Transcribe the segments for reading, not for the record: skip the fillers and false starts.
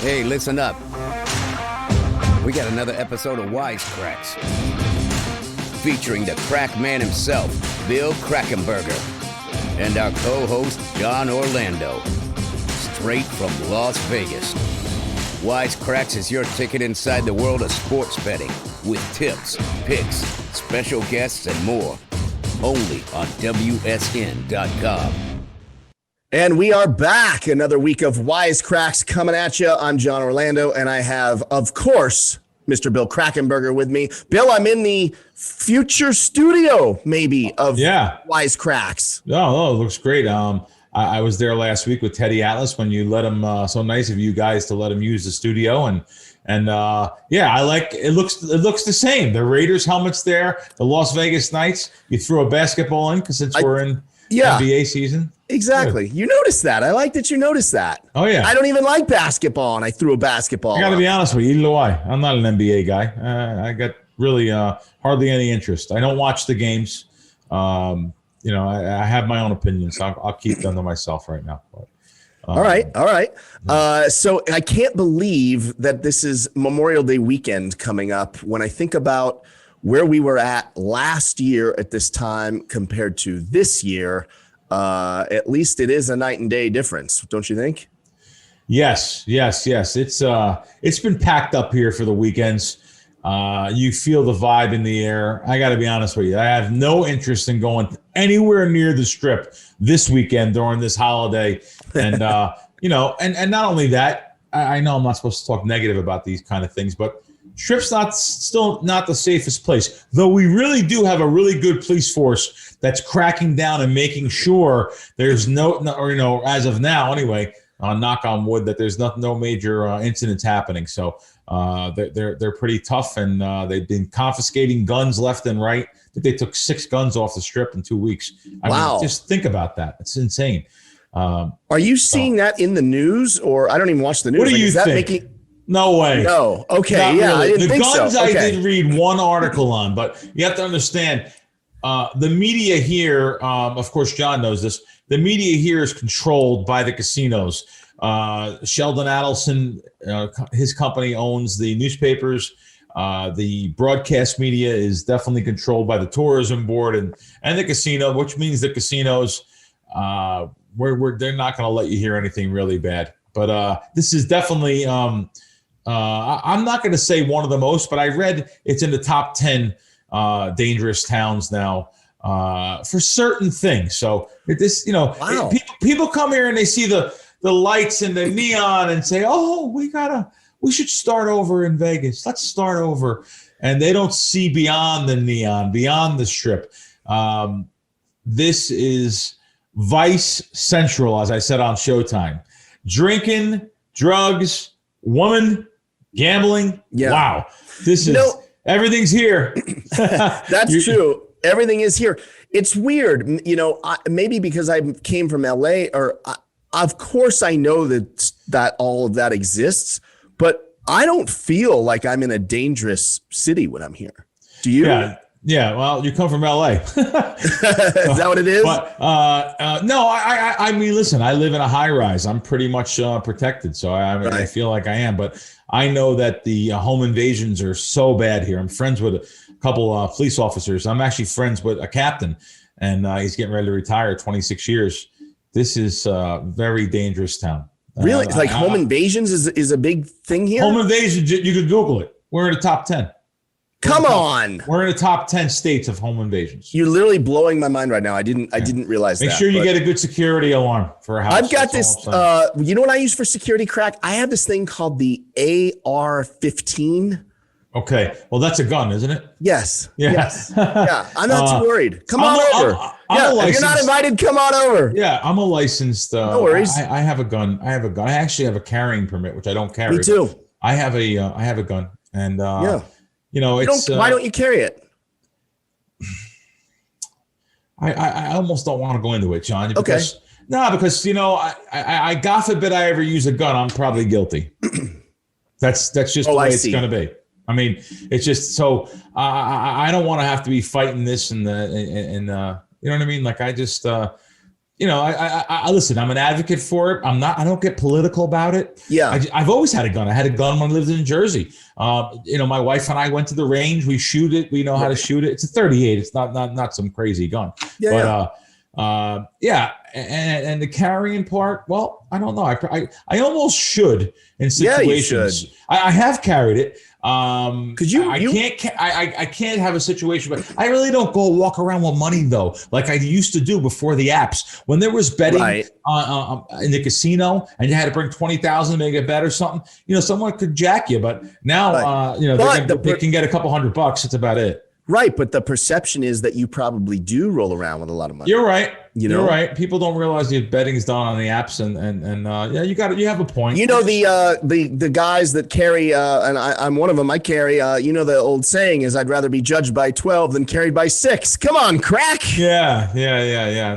Hey, listen up. We got another episode of Wisecracks featuring the crack man himself, Bill Krackenberger, and our co-host, John Orlando, straight from Las Vegas. Wisecracks is your ticket inside the world of sports betting with tips, picks, special guests, and more. Only on WSN.com. And we are back. Another week of Wisecracks coming at you. I'm John Orlando, and I have, of course, Mr. Bill Krackenberger with me. Bill, I'm in the future studio, maybe, of Wisecracks. Oh, it looks great. I was there last week with Teddy Atlas when you let him. So nice of you guys to let him use the studio, and I like it. Looks the same. The Raiders helmets there. The Las Vegas Knights. You threw a basketball in since we're in NBA season. Exactly. Good. You noticed that. I like that you noticed that. Oh, yeah. I don't even like basketball, and I threw a basketball. I got to be honest with you. Either way, I'm not an NBA guy. I got really hardly any interest. I don't watch the games. I have my own opinions. So I'll keep them to myself right now. But, all right. So I can't believe that this is Memorial Day weekend coming up. When I think about where we were at last year at this time compared to this year, at least it is a night and day difference, don't you think? Yes. It's been packed up here for the weekends. You feel the vibe in the air. I got to be honest with you. I have no interest in going anywhere near the Strip this weekend during this holiday. And, and not only that, I know I'm not supposed to talk negative about these kind of things, but Strip's still not the safest place, though we really do have a really good police force that's cracking down and making sure there's as of now anyway, knock on wood, that there's no major incidents happening. So they're pretty tough, and they've been confiscating guns left and right. I think they took 6 guns off the Strip in 2 weeks. Wow. Just think about that. It's insane. Are you seeing that in the news, or I don't even watch the news? What do you think? No way. No. Okay. Not really. I didn't think so. The guns I did read one article on, but you have to understand the media here, of course, John knows this. The media here is controlled by the casinos. Sheldon Adelson, his company owns the newspapers. The broadcast media is definitely controlled by the tourism board and the casino, which means the casinos, they're not going to let you hear anything really bad. But this is definitely, I'm not going to say one of the most, but I read it's in the top 10 dangerous towns now for certain things. So wow. People come here and they see the lights and the neon and say, oh, we should start over in Vegas. Let's start over. And they don't see beyond the neon, beyond the Strip. This is Vice Central, as I said on Showtime. Drinking, drugs, woman, gambling. Yeah. Wow. This is everything's here. That's true. Everything is here. It's weird. Maybe because I came from LA, of course I know that all of that exists, but I don't feel like I'm in a dangerous city when I'm here. Do you? Yeah. Well, you come from LA. Is that what it is? But no, I mean, listen, I live in a high rise. I'm pretty much protected. So I feel like I am. But I know that the home invasions are so bad here. I'm friends with a couple police officers. I'm actually friends with a captain, and he's getting ready to retire, 26 years. This is a very dangerous town. Really? Home invasions is a big thing here? Home invasions, you could Google it. We're in the top 10. Come on. We're in the top 10 states of home invasions. You're literally blowing my mind right now. I didn't realize that. Make sure you get a good security alarm for a house. I've got this, you know what I use for security, Krack? I have this thing called the AR-15. Okay. Well, that's a gun, isn't it? Yes. Yeah. Yes. Yeah. I'm not too worried. Come on over. If you're not invited, come on over. Yeah. I'm a licensed. No worries. I have a gun. I actually have a carrying permit, which I don't carry. Me too. I have a gun, and it's why don't you carry it? I almost don't want to go into it, John. Because, okay. No, because I God forbid I ever use a gun, I'm probably guilty. That's just the way it's going to be. I mean, it's just so I don't want to have to be fighting this and you know what I mean? Like I just I listen, I'm an advocate for it. I don't get political about it. Yeah. I've always had a gun. I had a gun when I lived in Jersey. My wife and I went to the range. We shoot it. We know how to shoot it. It's a 38. It's not some crazy gun. And the carrying part, well, I don't know. I almost should in situations. You should. I have carried it. Because I can't have a situation, but I really don't go walk around with money though, like I used to do before the apps. When there was betting in the casino, and you had to bring 20,000 to make a bet or something, someone could jack you. But now, they can get a couple $100. That's about it. Right, but the perception is that you probably do roll around with a lot of money. You're right. You're right. People don't realize the betting is done on the apps, and you have a point. The guys that carry, and I'm one of them. I carry. The old saying is, "I'd rather be judged by 12 than carried by 6." Come on, Krack. Yeah.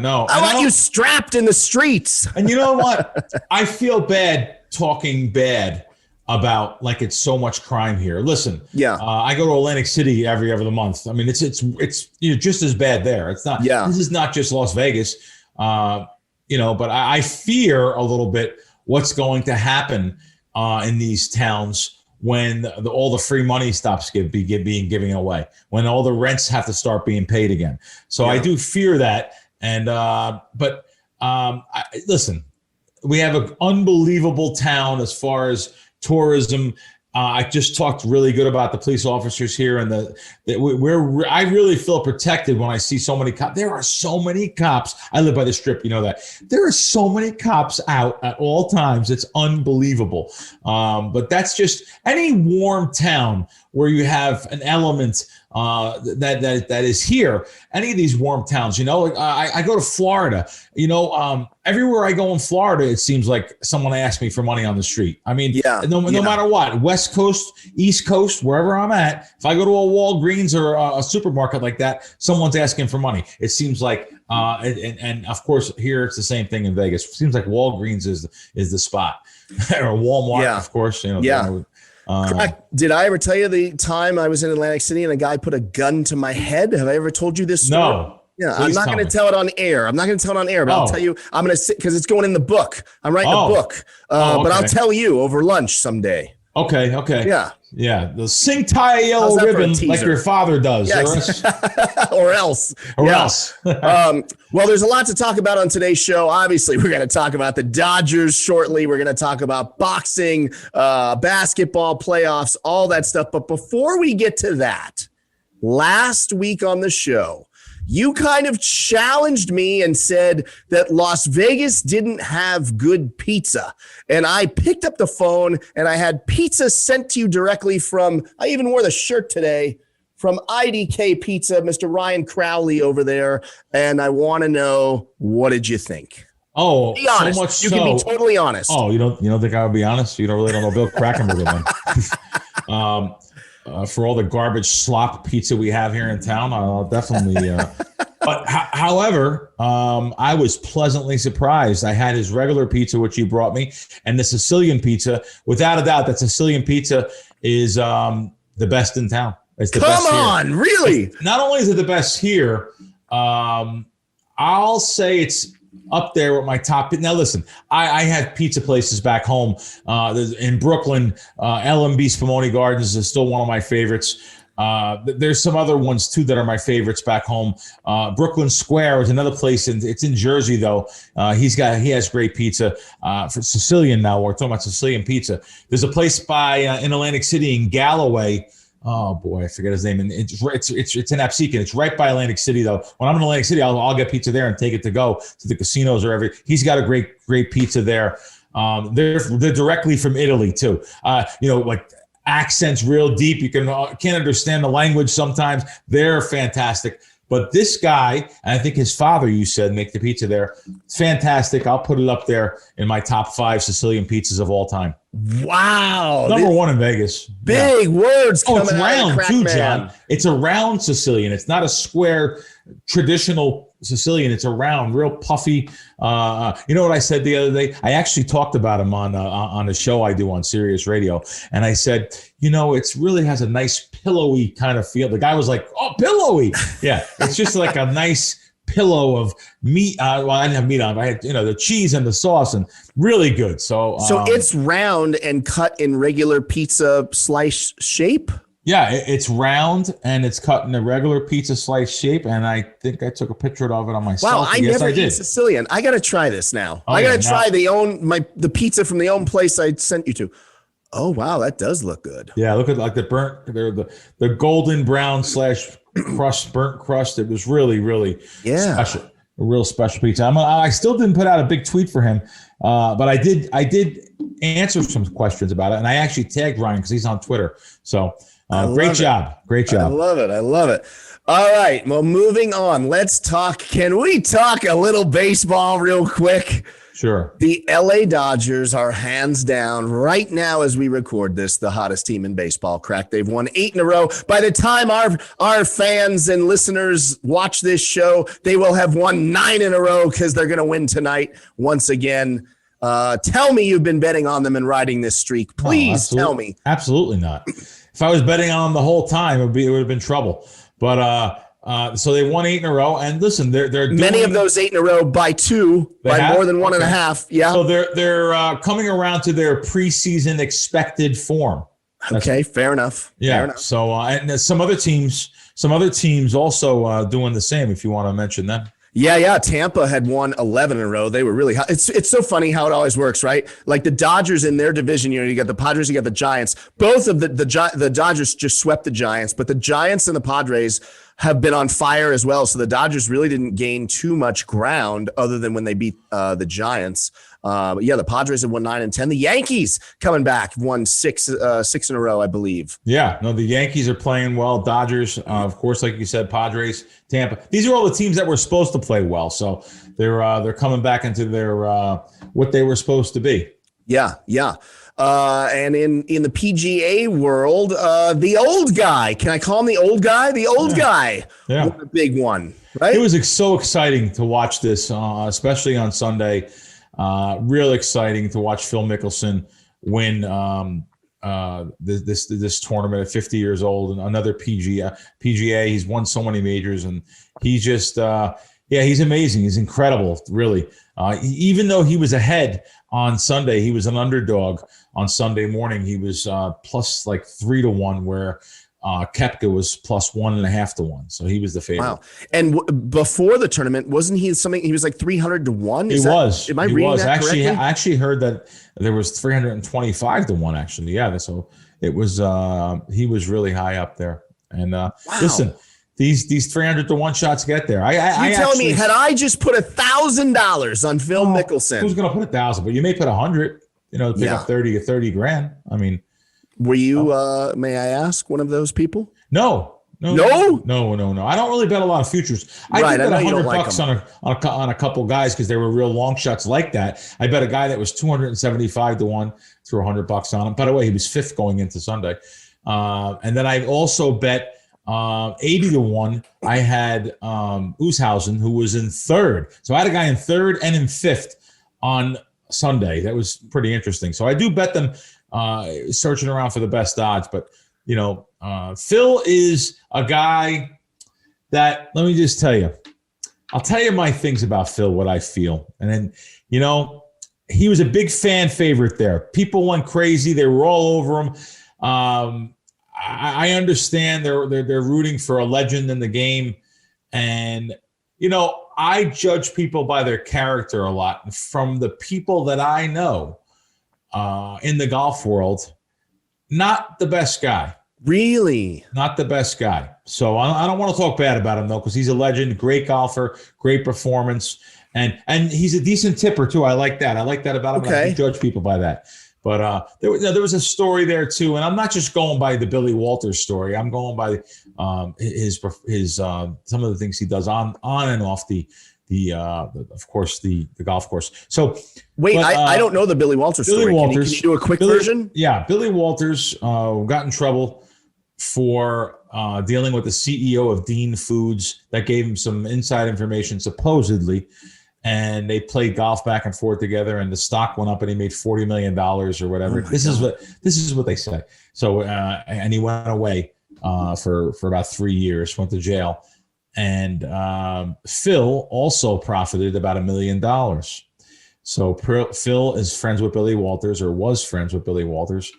No, I want you strapped in the streets. And you know what? I feel bad talking bad about like it's so much crime here. Listen, I go to Atlantic City every other month. I mean, it's just as bad there. It's not. Yeah. This is not just Las Vegas, but I fear a little bit what's going to happen in these towns when all the free money stops being given away, when all the rents have to start being paid again. So I do fear that. And listen, we have an unbelievable town as far as tourism. I just talked really good about the police officers here, and I really feel protected when I see so many cops. There are so many cops. I live by the Strip, you know that. There are so many cops out at all times. It's unbelievable. But that's just any warm town where you have an element that is here. Any of these warm towns, I go to Florida. Everywhere I go in Florida, it seems like someone asks me for money on the street. I mean, no matter what, West Coast, East Coast, wherever I'm at, if I go to a Walgreens or a supermarket like that, someone's asking for money. It seems like, and of course here it's the same thing in Vegas. It seems like Walgreens is the spot, or Walmart, of course. Krack, did I ever tell you the time I was in Atlantic City and a guy put a gun to my head? Have I ever told you this story? No. Yeah, I'm not going to tell it on air. But I'll tell you, I'm going to sit because it's going in the book. I'm writing a book, but I'll tell you over lunch someday. Okay. Yeah. The sing tie a yellow ribbon like your father does. Or else. Well, there's a lot to talk about on today's show. Obviously, we're going to talk about the Dodgers shortly. We're going to talk about boxing, basketball playoffs, all that stuff. But before we get to that, last week on the show, you kind of challenged me and said that Las Vegas didn't have good pizza. And I picked up the phone and I had pizza sent to you directly from, I even wore the shirt today, from IDK Pizza, Mr. Ryan Crowley over there. And I want to know, what did you think? Oh, be honest. So much you can be totally honest. Oh, you don't think I would be honest? You don't know Bill Krackenberger then. For all the garbage slop pizza we have here in town, I'll definitely. But however, I was pleasantly surprised. I had his regular pizza, which he brought me, and the Sicilian pizza. Without a doubt, that Sicilian pizza is the best in town. It's the best here. Come on, really? Not only is it the best here, I'll say it's up there with my top. Now, listen, I have pizza places back home in Brooklyn. LMB Spumoni Gardens is still one of my favorites. There's some other ones, too, that are my favorites back home. Brooklyn Square is another place. It's in Jersey, though. He has great pizza. For Sicilian now, we're talking about Sicilian pizza. There's a place in Atlantic City in Galloway. Oh boy, I forget his name. And it's in Absecon. It's right by Atlantic City, though. When I'm in Atlantic City, I'll get pizza there and take it to go to the casinos or every. He's got a great pizza there. They're directly from Italy too. Like accents real deep. You can't understand the language sometimes. They're fantastic. But this guy, and I think his father, you said, make the pizza there. It's fantastic. I'll put it up there in my top 5 Sicilian pizzas of all time. Wow. Number 1 in Vegas. Big words coming it's round too, John. It's a round Sicilian. It's not a square traditional Sicilian. It's a round, real puffy. You know what I said the other day? I actually talked about him on a show I do on Sirius Radio. And I said, it really has a nice pillowy kind of feel. The guy was like, oh, pillowy. Yeah. It's just like a nice pillow of meat. Well, I didn't have meat on, but I had, the cheese and the sauce, and really good. So it's round and cut in regular pizza slice shape. Yeah, it's round and it's cut in a regular pizza slice shape, and I think I took a picture of it on my Wow, selfie. I never eat Sicilian. I got to try this now. I got to try the pizza from the own place I sent you to. Oh wow, that does look good. Yeah, look at like the golden brown / burnt crust. It was really, really special. A real special pizza. I still didn't put out a big tweet for him, but I did answer some questions about it, and I actually tagged Ryan because he's on Twitter. So. Great job. I love it. All right. Well, moving on. Let's talk. Can we talk a little baseball real quick? Sure. The LA Dodgers are hands down right now as we record this, the hottest team in baseball. Krack. They've won 8 in a row. By the time our fans and listeners watch this show, they will have won 9 in a row because they're going to win tonight once again. Tell me you've been betting on them and riding this streak. Please tell me. Absolutely not. If I was betting on them the whole time, it would have been trouble. But so they won 8 in a row, and listen, they're doing, many of those 8 in a row by 2, by more than 1.5. Yeah. So they're coming around to their preseason expected form. Okay, fair enough. Yeah. Fair enough. So and some other teams also doing the same. If you want to mention them. Yeah. Tampa had won 11 in a row. They were really hot. It's so funny how it always works, right? Like the Dodgers in their division, you got the Padres, you got the Giants. Both of the Dodgers just swept the Giants, but the Giants and the Padres have been on fire as well. So the Dodgers really didn't gain too much ground other than when they beat the Giants. But yeah, the Padres have won 9 and 10. The Yankees coming back, won 6 in a row, I believe. Yeah, no, the Yankees are playing well. Dodgers, of course, like you said, Padres, Tampa. These are all the teams that were supposed to play well. So they're coming back into their what they were supposed to be. Yeah. And in the PGA world, the old guy. Can I call him the old guy? The old guy. Yeah. The big one, right? It was so exciting to watch this, especially on Sunday. Real exciting to watch Phil Mickelson win this tournament at 50 years old, and another PGA. He's won so many majors, and he's just he's amazing. He's incredible, really. Even though he was ahead on Sunday, he was an underdog on Sunday morning. He was plus like 3 to 1, where Koepka was plus 1.5 to 1. So he was the favorite. Wow. And before the tournament, wasn't he something? He was like 300 to 1. Am I reading that correctly? I actually heard that there was 325 to 1. Actually, yeah. So it was. He was really high up there. And listen, these 300 to 1 shots get there. You're telling me, had I just put $1,000 on Phil Mickelson, who's going to put 1,000? But you may put 100. To pick up 30 grand. I mean. Were you, may I ask, one of those people? No. I don't really bet a lot of futures. I did bet $100 on a couple guys because they were real long shots like that. I bet a guy that was 275 to 1, threw $100 on him. By the way, he was 5th going into Sunday. And then I also bet 80 to 1. I had Oosthuizen, who was in 3rd. So I had a guy in 3rd and in 5th on Sunday. That was pretty interesting. So I do bet them. Searching around for the best odds, but Phil is a guy that, let me just tell you, I'll tell you my things about Phil, what I feel. And then, he was a big fan favorite there. People went crazy. They were all over him. I understand they're rooting for a legend in the game. And, I judge people by their character a lot. And from the people that I know, in the golf world, not the best guy. Really? Not the best guy. So I don't want to talk bad about him, though, because he's a legend, great golfer, great performance. And he's a decent tipper, too. I like that. About him. Okay. I judge people by that. But there was a story there, too. And I'm not just going by the Billy Walters story. I'm going by his some of the things he does on and off the of course the golf course. So wait, I don't know the Billy Walters story. Can you do a quick version? Yeah, Billy Walters got in trouble for dealing with the CEO of Dean Foods that gave him some inside information supposedly, and they played golf back and forth together, and the stock went up, and he made $40 million or whatever. This is what they say. So and he went away for about 3 years, went to jail. And Phil also profited about $1 million. So Phil is friends with Billy Walters, or was friends with Billy Walters.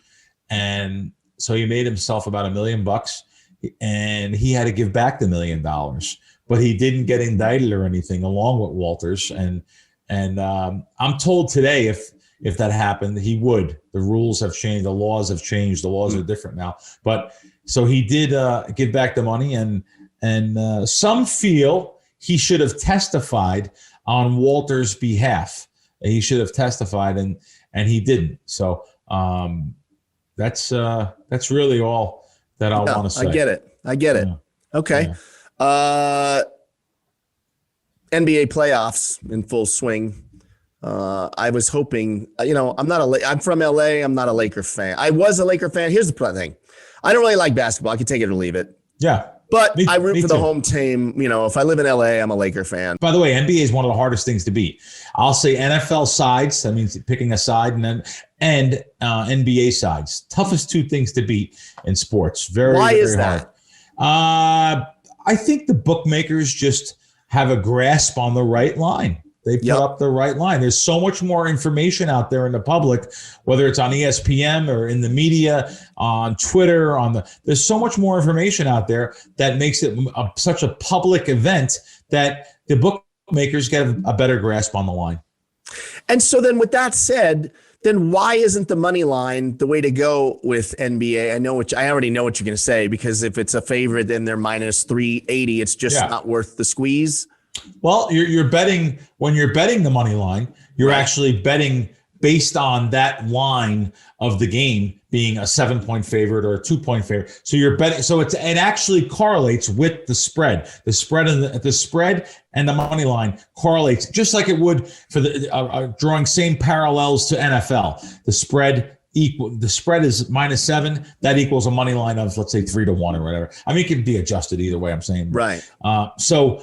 And so he made himself about $1 million, and he had to give back the $1 million, but he didn't get indicted or anything along with Walters. And I'm told today if that happened, he would. The rules have changed. The laws have changed. The laws are different now. But so he did give back the money, and some feel he should have testified on Walters' behalf. He should have testified, and he didn't. So that's really all that I want to say. I get it. Okay. Yeah. NBA playoffs in full swing. I was hoping, I'm from LA. I'm not a Laker fan. I was a Laker fan. Here's the thing. I don't really like basketball. I can take it or leave it. Yeah. But I root for the home team. If I live in LA, I'm a Laker fan. By the way, NBA is one of the hardest things to beat. I'll say NFL sides. That means picking a side, and NBA sides. Toughest two things to beat in sports. Why is that? I think the bookmakers just have a grasp on the right line. They put up the right line. There's so much more information out there in the public, whether it's on ESPN or in the media, on Twitter, there's so much more information out there that makes it such a public event that the bookmakers get a better grasp on the line. And so then with that said, then why isn't the money line the way to go with NBA? I already know what you're going to say, because if it's a favorite and they're minus 380, it's just not worth the squeeze. Well, you're betting, when you're betting the money line, you're actually betting based on that line of the game being a 7-point favorite or a 2-point favorite. So you're betting. So it actually correlates with the spread. The spread and the money line correlates just like it would for the drawing same parallels to NFL. The spread is -7. That equals a money line of, let's say, 3-1 or whatever. I mean, it can be adjusted either way. I'm saying right. So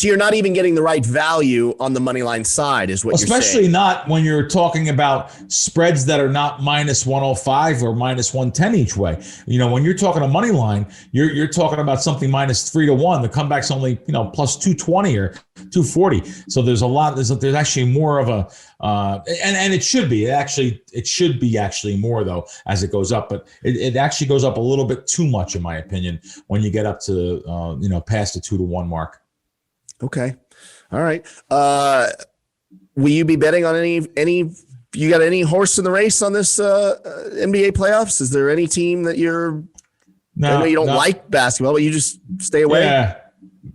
you're not even getting the right value on the money line side, is what you're saying. Especially not when you're talking about spreads that are not -105 or -110 each way. When you're talking a money line, you're talking about something -3-1. The comeback's only plus 220 or 240. So there's a lot. There's actually more of a and it should be actually more though as it goes up, but it actually goes up a little bit too much in my opinion when you get up to past the 2-1 mark. Okay. All right. Will you be betting on any? You got any horse in the race on this NBA playoffs? Is there any team that you're? No, I know you don't like basketball, but you just stay away. Yeah,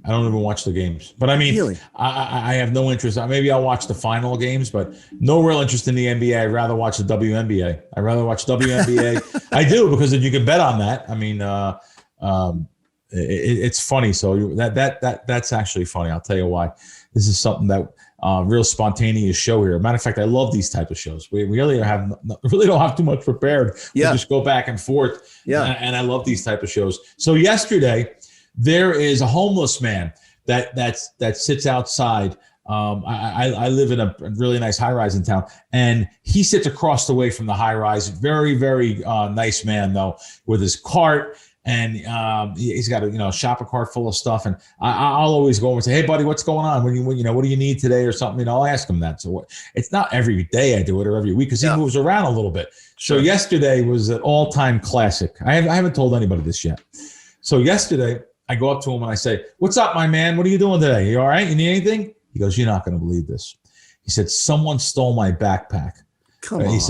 I don't even watch the games. But I mean, really? I have no interest. Maybe I'll watch the final games, but no real interest in the NBA. I'd rather watch the WNBA. I'd rather watch WNBA. I do, because you can bet on that. I mean, it's funny. So that's actually funny. I'll tell you why. This is something that real spontaneous show here. Matter of fact, I love these type of shows. We really don't have too much prepared. We just go back and forth. Yeah. And I love these type of shows. So yesterday, there is a homeless man that sits outside. I live in a really nice high rise in town, and he sits across the way from the high rise. Very, very nice man though, with his cart. And he's got a shopping cart full of stuff, and I'll always go over and say, "Hey, buddy, what's going on? What do you need today or something?" I'll ask him that. So it's not every day I do it or every week, because he moves around a little bit. Sure. So yesterday was an all-time classic. I haven't told anybody this yet. So yesterday I go up to him and I say, "What's up, my man? What are you doing today? You all right? You need anything?" He goes, "You're not going to believe this." He said, "Someone stole my backpack." Come on. He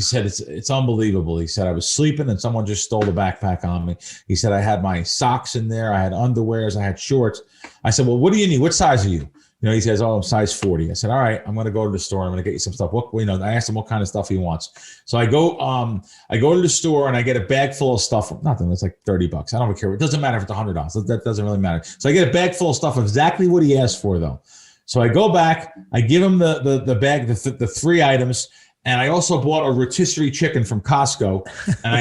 said it's unbelievable. He said, "I was sleeping and someone just stole the backpack on me." He said, "I had my socks in there. I had underwears. I had shorts." I said, "Well, what do you need? What size are you?" He says, "Oh, I'm size 40. I said, "All right, I'm going to go to the store. I'm going to get you some stuff." I asked him what kind of stuff he wants. So I go to the store and I get a bag full of stuff. Nothing. It's like $30. I don't care. It doesn't matter if it's $100. That doesn't really matter. So I get a bag full of stuff, exactly what he asked for though. So I go back, I give him the bag, the 3 items. And I also bought a rotisserie chicken from Costco. And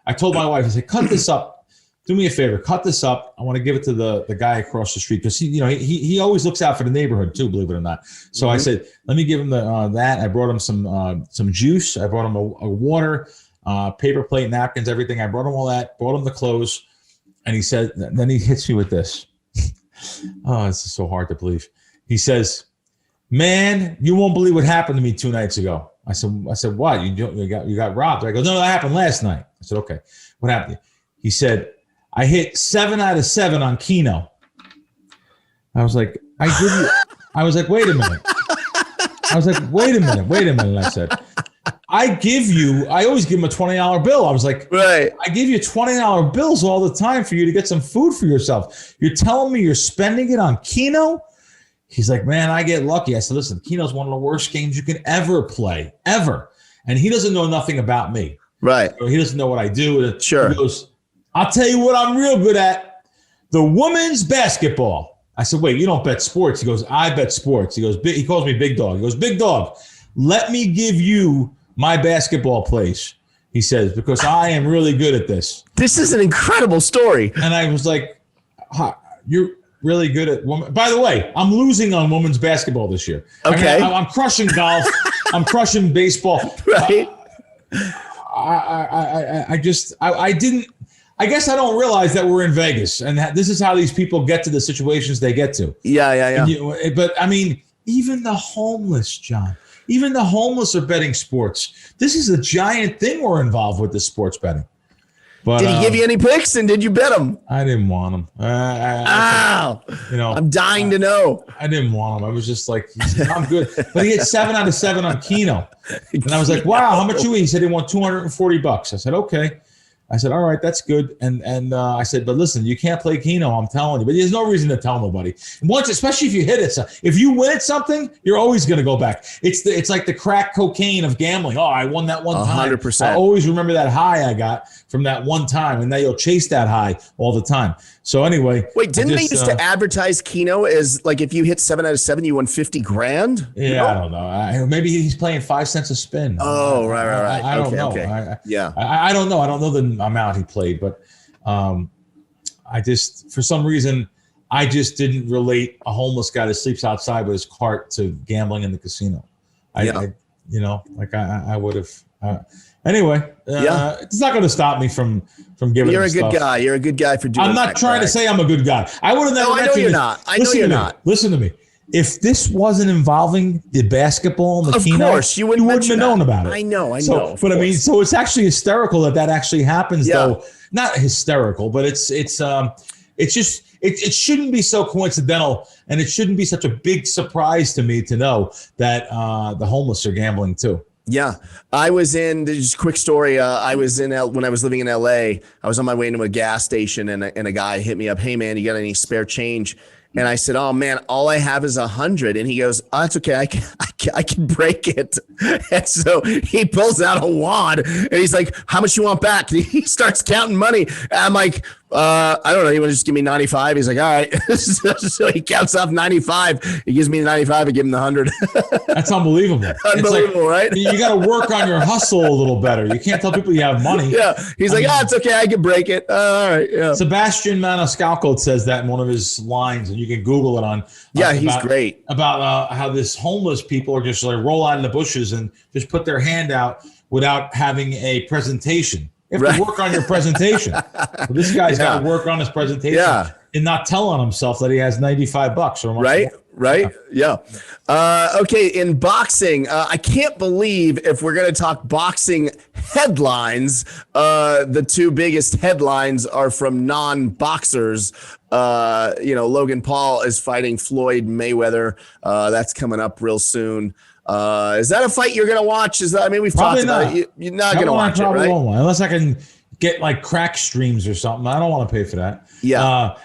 I told my wife, I said, "Cut this up. Do me a favor. Cut this up. I want to give it to the guy across the street." Because he always looks out for the neighborhood too, believe it or not. So I said, "Let me give him that." I brought him some juice. I brought him a water, paper plate, napkins, everything. I brought him all that, brought him the clothes. And he said, then he hits me with this. Oh, it's so hard to believe. He says, "Man, you won't believe what happened to me 2 nights ago." I said, "What? You got robbed?" I go, "No, that happened last night." I said, "Okay, what happened?" He said, "I hit 7 out of 7 on Keno." I was like, wait a minute. Wait a minute. I said, I always give him a $20 bill. I was like, right. I give you $20 bills all the time for you to get some food for yourself. You're telling me you're spending it on Keno? He's like, "Man, I get lucky." I said, "Listen, Keno's one of the worst games you can ever play, ever. And he doesn't know nothing about me." Right. He doesn't know what I do. Sure. He goes, "I'll tell you what I'm real good at. The women's basketball." I said, "Wait, you don't bet sports?" He goes, "I bet sports." He goes, he calls me Big Dog. He goes, "Big Dog, let me give you my basketball place." He says, "Because I am really good at this." This is an incredible story. And I was like, "You're really good at women." By the way, I'm losing on women's basketball this year. Okay. I'm crushing golf. I'm crushing baseball. Right. I guess I don't realize that we're in Vegas and this is how these people get to the situations they get to. Yeah. But I mean, even the homeless, John, even the homeless are betting sports. This is a giant thing we're involved with, this sports betting. But, did he give you any picks and did you bet them? I didn't want them. I'm dying to know. I didn't want him. I was just like, "I'm good." But he had 7 out of 7 on Keno. And I was like, "Wow, how much you win?" He said he won $240. I said, "Okay." I said, "All right, that's good." And I said, "But listen, you can't play Keno, I'm telling you." But there's no reason to tell nobody. Once, especially if you hit it, if you win at something, you're always going to go back. It's like the crack cocaine of gambling. "Oh, I won that one time." 100%. I always remember that high I got from that one time, and now you'll chase that high all the time. So anyway, wait, didn't they used to advertise Keno as like if you hit 7 out of 7, you won 50 grand? Yeah, I don't know. Maybe he's playing 5 cents a spin. Oh, right. I don't know. Okay. I don't know. I don't know the amount he played, but I just, for some reason, I just didn't relate a homeless guy that sleeps outside with his cart to gambling in the casino. I would have. Anyway, it's not going to stop me from giving. You're a stuff. good guy. You're a good guy for doing. I'm not trying to say I'm a good guy. I would have never. No, I know you're not. I know you're not. Listen to me. If this wasn't involving the basketball and the Keno, of course you wouldn't have known about it. I know. But I mean, so it's actually hysterical that actually happens, though. Not hysterical, but it's just it shouldn't be so coincidental, and it shouldn't be such a big surprise to me to know that the homeless are gambling too. Yeah, I was in. Just a quick story. I was in when I was living in LA. I was on my way into a gas station, and a guy hit me up. "Hey man, you got any spare change?" And I said, "Oh man, all I have is 100." And he goes, "Oh, that's okay. I can break it." And so he pulls out a wad and he's like, "How much you want back?" And he starts counting money. And I'm like, I don't know. You want to just give me 95? He's like, "All right." So he counts off 95. He gives me 95. I give him the 100. That's unbelievable. Unbelievable, right? You got to work on your hustle a little better. You can't tell people you have money. Yeah. He's like, "Oh, it's okay. I can break it." All right. Yeah. Sebastian Maniscalco says that in one of his lines, and you can Google it on. Yeah, he's great. About how this homeless people are just like roll out in the bushes and just put their hand out without having a presentation. You have to work on your presentation. Well, this guy's got to work on his presentation and not tell on himself that he has $95 or more. Right. Yeah. Okay. In boxing, I can't believe if we're going to talk boxing headlines, the two biggest headlines are from non-boxers. Logan Paul is fighting Floyd Mayweather. That's coming up real soon. Is that a fight you're going to watch? We've probably talked about it. You're not going to watch it, right? Unless I can get like Krack streams or something. I don't want to pay for that. Yeah.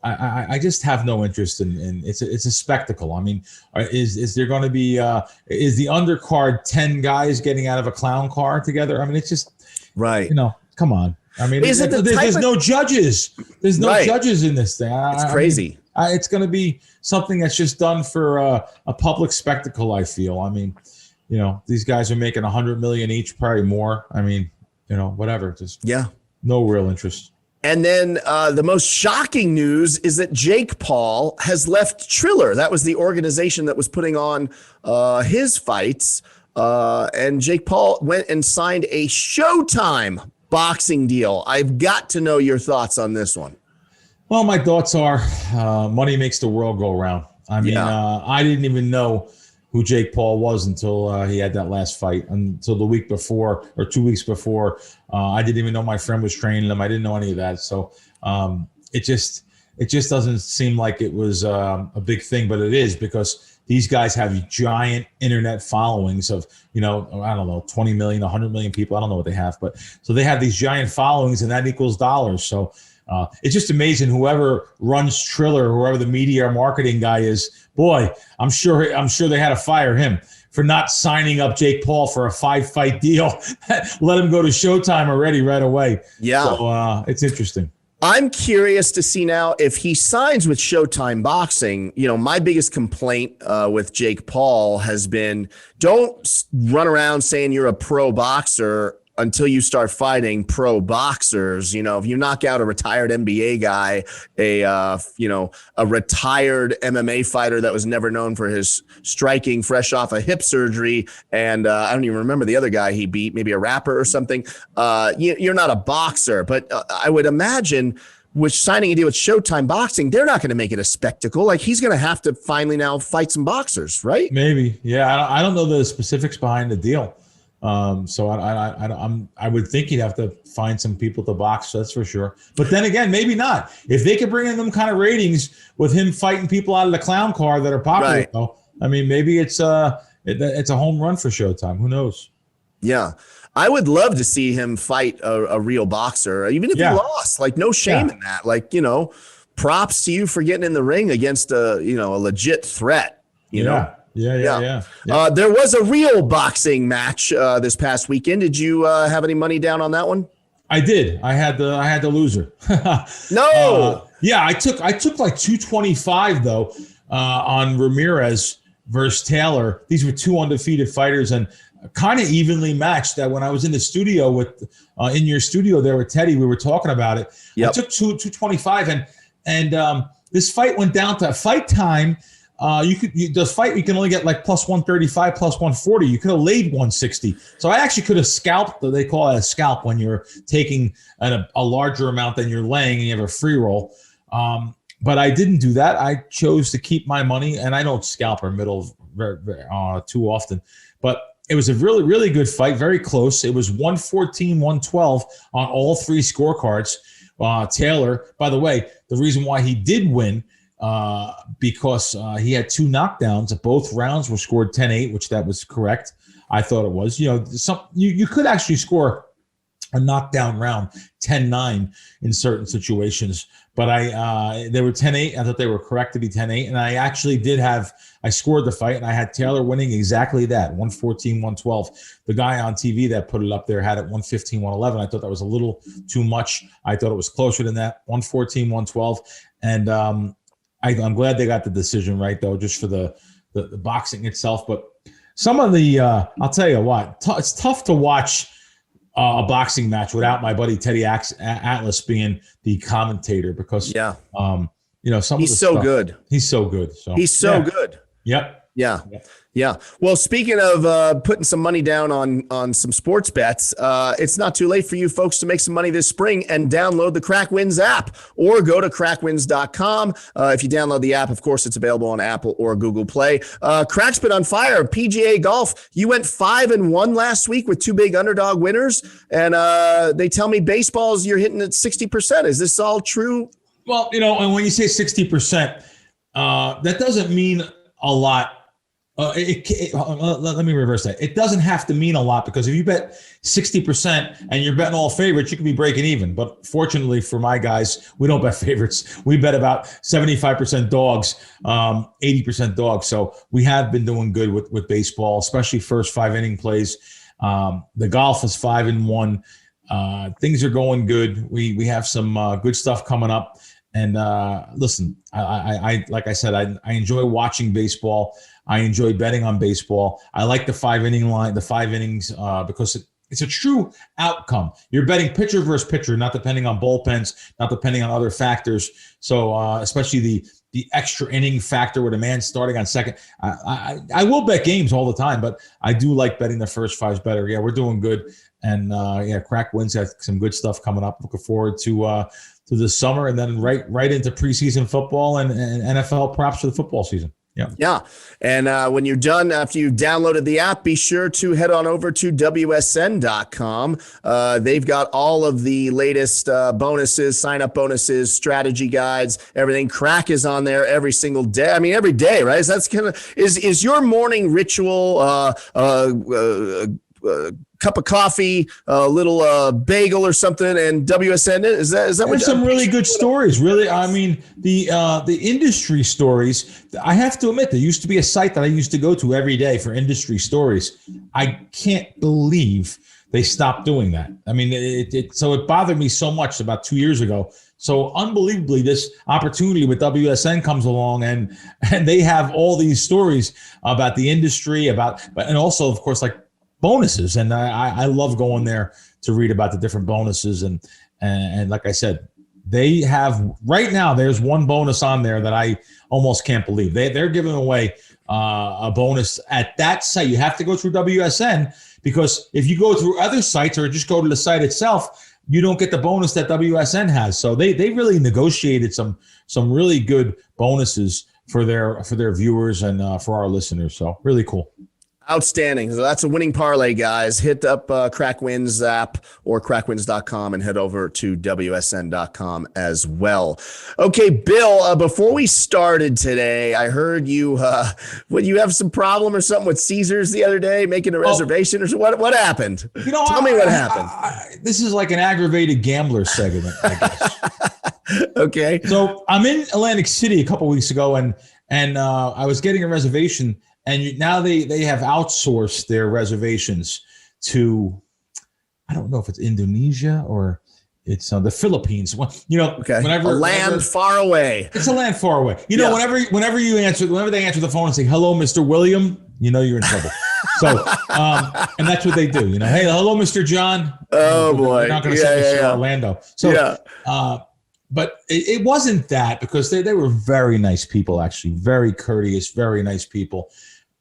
I just have no interest in it's a spectacle. I mean, is there going to be is the undercard 10 guys getting out of a clown car together? I mean, it's just right. Come on. I mean, there's no judges. There's no judges in this thing. It's crazy. It's going to be something that's just done for a public spectacle. I feel. I mean, these guys are making $100 million each, probably more. I mean, whatever. Just no real interest. And then the most shocking news is that Jake Paul has left Triller. That was the organization that was putting on his fights. And Jake Paul went and signed a Showtime boxing deal. I've got to know your thoughts on this one. Well, my thoughts are money makes the world go round. I mean, I didn't even know who Jake Paul was until he had that last fight, until the week before or 2 weeks before. I didn't even know my friend was training him. I didn't know any of that. So it just doesn't seem like it was a big thing, but it is, because these guys have giant internet followings of, I don't know, 20 million, 100 million people. I don't know what they have, but so they have these giant followings, and that equals dollars. So it's just amazing. Whoever runs Triller, whoever the media or marketing guy is, boy, I'm sure they had to fire him for not signing up Jake Paul for a 5-fight deal. Let him go to Showtime already right away. Yeah. So it's interesting. I'm curious to see now if he signs with Showtime Boxing. My biggest complaint with Jake Paul has been, don't run around saying you're a pro boxer until you start fighting pro boxers. If you knock out a retired NBA guy, a retired MMA fighter that was never known for his striking fresh off a hip surgery, and I don't even remember the other guy he beat, maybe a rapper or something, you're not a boxer. But I would imagine with signing a deal with Showtime Boxing, they're not going to make it a spectacle. Like, he's going to have to finally now fight some boxers, right? Maybe. Yeah, I don't know the specifics behind the deal. So I would think he'd have to find some people to box, that's for sure. But then again, maybe not. If they could bring in them kind of ratings with him fighting people out of the clown car that are popular, right, though, I mean, maybe it's a home run for Showtime. Who knows? Yeah. I would love to see him fight a real boxer, even if he lost. Like, no shame in that. Like, props to you for getting in the ring against a legit threat, you know? Yeah. There was a real boxing match this past weekend. Did you have any money down on that one? I did. I had the loser. No. I took like 225 though on Ramirez versus Taylor. These were two undefeated fighters and kind of evenly matched. That when I was in the studio in your studio there with Teddy, we were talking about it. Yep. I took 225 and this fight went down to fight time. You can only get like plus 135, plus 140. You could have laid 160. So I actually could have scalped. They call it a scalp when you're taking a larger amount than you're laying and you have a free roll. But I didn't do that. I chose to keep my money, and I don't scalp or middle too often. But it was a really, really good fight, very close. It was 114-112 on all three scorecards. Taylor, by the way, the reason why he did win, because he had two knockdowns. Both rounds were scored 10-8, which that was correct. I thought it was. You could actually score a knockdown round 10-9 in certain situations, but they were 10-8. I thought they were correct to be 10-8, and I actually I scored the fight, and I had Taylor winning exactly that, 114-112. The guy on TV that put it up there had it 115-111. I thought that was a little too much. I thought it was closer than that, 114-112, and I'm glad they got the decision right, though, just for the boxing itself. But some of the I'll tell you what, it's tough to watch a boxing match without my buddy Teddy Atlas being the commentator, because some of the stuff. He's so good. So he's so good. Yep. Yeah. Well, speaking of putting some money down on some sports bets, it's not too late for you folks to make some money this spring and download the Krack Wins app, or go to crackwins.com. If you download the app, of course, it's available on Apple or Google Play. Krack's been on fire. PGA Golf, you went 5-1 last week with two big underdog winners, and they tell me baseballs you're hitting at 60%. Is this all true? Well, and when you say 60%, that doesn't mean a lot. Let me reverse that. It doesn't have to mean a lot, because if you bet 60% and you're betting all favorites, you could be breaking even. But fortunately for my guys, we don't bet favorites. We bet about 75% dogs, 80% dogs. So we have been doing good with baseball, especially first 5-inning plays. The golf is 5-1. Things are going good. We have some good stuff coming up. And listen, I like I said, I enjoy watching baseball. I enjoy betting on baseball. I like the 5-inning line, the 5 innings, because it's a true outcome. You're betting pitcher versus pitcher, not depending on bullpens, not depending on other factors. So especially the extra inning factor with a man starting on second. I will bet games all the time, but I do like betting the first five's better. Yeah, we're doing good. And Krack wins. Got some good stuff coming up. Looking forward to the summer, and then right into preseason football and NFL props for the football season. Yeah. And when you're done, after you've downloaded the app, be sure to head on over to WSN.com. They've got all of the latest bonuses, sign-up bonuses, strategy guides, everything. Krack is on there every single day. I mean, every day, right? So that's kind of is your morning ritual cup of coffee, a little bagel or something, and WSN. Is that There's some really good stories? Really, I mean, the industry stories. I have to admit, there used to be a site that I used to go to every day for industry stories. I can't believe they stopped doing that. I mean, so it bothered me so much about 2 years ago. So unbelievably, this opportunity with WSN comes along, and they have all these stories about the industry, and also, of course, like bonuses. And I love going there to read about the different bonuses. And like I said, they have right now, there's one bonus on there that I almost can't believe. They're giving away a bonus at that site. You have to go through WSN, because if you go through other sites or just go to the site itself, you don't get the bonus that WSN has. So they really negotiated some really good bonuses for their viewers and for our listeners. So really cool. Outstanding. So that's a winning parlay, guys. Hit up Krack Wins app or crackwins.com and head over to WSN.com as well. Okay, Bill, before we started today, I heard you you have some problem or something with Caesars the other day, making a reservation or something. What happened? Tell me what happened. This is like an aggravated gambler segment, I guess. Okay. So I'm in Atlantic City a couple of weeks ago, and I was getting a reservation. And now they have outsourced their reservations to, I don't know if it's Indonesia or it's the Philippines. Okay. Whenever far away. It's a land far away. Whenever they answer the phone and say, "Hello, Mr. William," you're in trouble. So, and that's what they do. Hey, hello, Mr. John. Oh boy. We're not going to send this to Orlando. So, but it wasn't that, because they were very nice people, actually, very courteous, very nice people.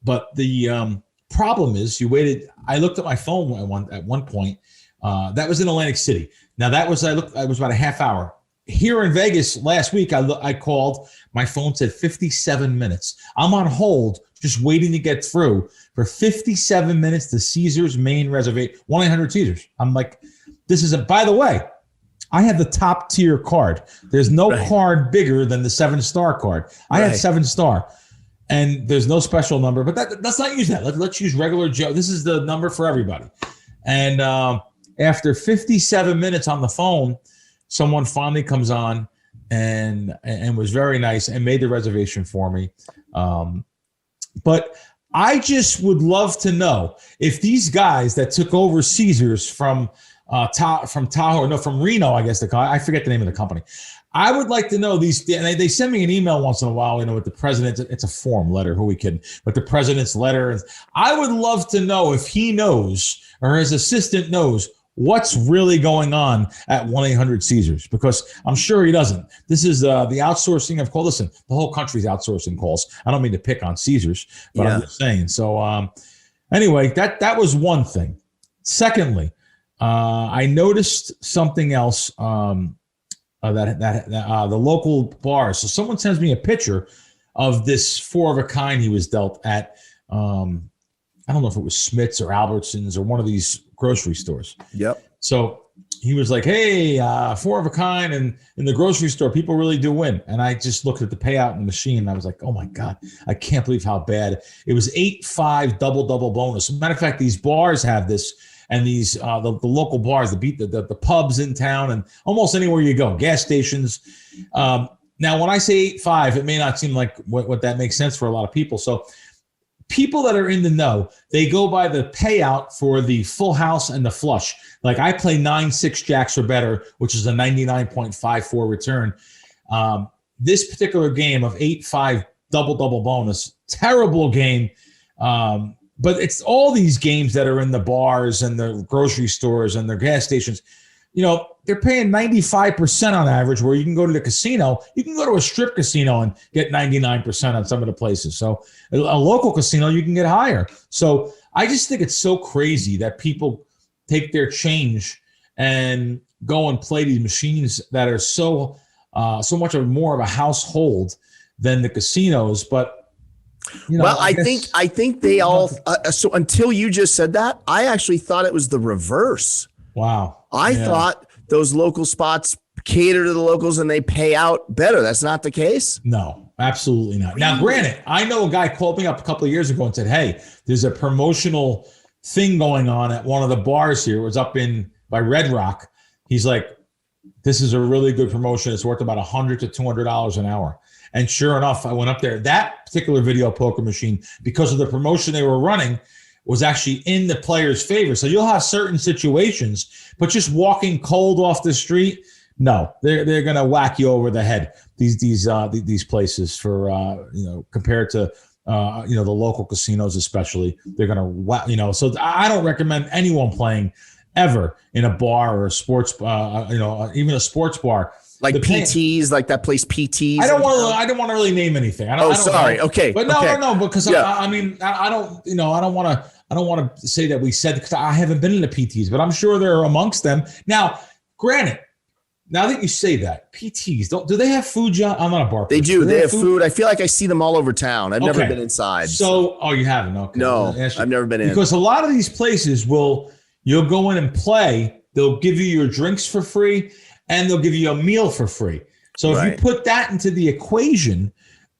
But the problem is, you waited. I looked at my phone at one point. That was in Atlantic City. Now I was about a half hour. Here in Vegas last week, I called. My phone said 57 minutes. I'm on hold, just waiting to get through for 57 minutes to Caesars main reservation, 1-800-Caesars. I'm like, this isn't. By the way, I have the top tier card. There's no card bigger than the 7-star card. I had 7-star. And there's no special number, but let's not use that. Let's use regular Joe. This is the number for everybody. And after 57 minutes on the phone, someone finally comes on and was very nice and made the reservation for me. But I just would love to know if these guys that took over Caesars from Reno, I guess I forget the name of the company. I would like to know these, and they send me an email once in a while, with the president. It's a form letter. Who are we kidding? With the president's letter. I would love to know if he knows or his assistant knows what's really going on at 1-800-Caesars, because I'm sure he doesn't. This is the outsourcing of calls. Listen, the whole country's outsourcing calls. I don't mean to pick on Caesars, but I'm just saying. So anyway, that was one thing. Secondly, I noticed something else. The local bars. So someone sends me a picture of this 4-of-a-kind he was dealt at. I don't know if it was Smith's or Albertsons or one of these grocery stores. Yep. So he was like, "Hey, 4-of-a-kind, and in the grocery store, people really do win." And I just looked at the payout in the machine, and I was like, "Oh my God, I can't believe how bad." It was 8-5 double bonus. As a matter of fact, these bars have this. And these the local bars, the pubs in town, and almost anywhere you go, gas stations. Now, when I say 8-5, it may not seem like what that makes sense for a lot of people. So people that are in the know, they go by the payout for the full house and the flush. Like I play 9-6 jacks or better, which is a 99.54 return. This particular game of 8-5 double bonus, terrible game. but it's all these games that are in the bars and the grocery stores and the gas stations. They're paying 95% on average, where you can go to the casino. You can go to a strip casino and get 99% on some of the places. So a local casino, you can get higher. So I just think it's so crazy that people take their change and go and play these machines that are so much more of a household than the casinos. But I think they all. So until you just said that, I actually thought it was the reverse. Wow. I thought those local spots cater to the locals and they pay out better. That's not the case? No, absolutely not. Now, granted, I know a guy called me up a couple of years ago and said, hey, there's a promotional thing going on at one of the bars here. It was up by Red Rock. He's like, this is a really good promotion. It's worth about $100 to $200 an hour. And sure enough, I went up there. That particular video poker machine, because of the promotion they were running, was actually in the player's favor. So you'll have certain situations, but just walking cold off the street, no, they're going to whack you over the head. These places for compared to the local casinos, especially, they're going to whack. So I don't recommend anyone playing ever in a bar or a sports, even a sports bar. Like PTs, like that place PTs. I don't want to really name anything. I don't sorry. know. Okay. But no, because I don't want to say that we said, because I haven't been in the PTs, but I'm sure they're amongst them. Now, granted, now that you say that, PTs, do they have food, John? I'm not a bar person. They do. They have food. I feel like I see them all over town. I've never been inside. You haven't? Okay. No, I've never been in. Because a lot of these places you'll go in and play. They'll give you your drinks for free, and they'll give you a meal for free. So if you put that into the equation,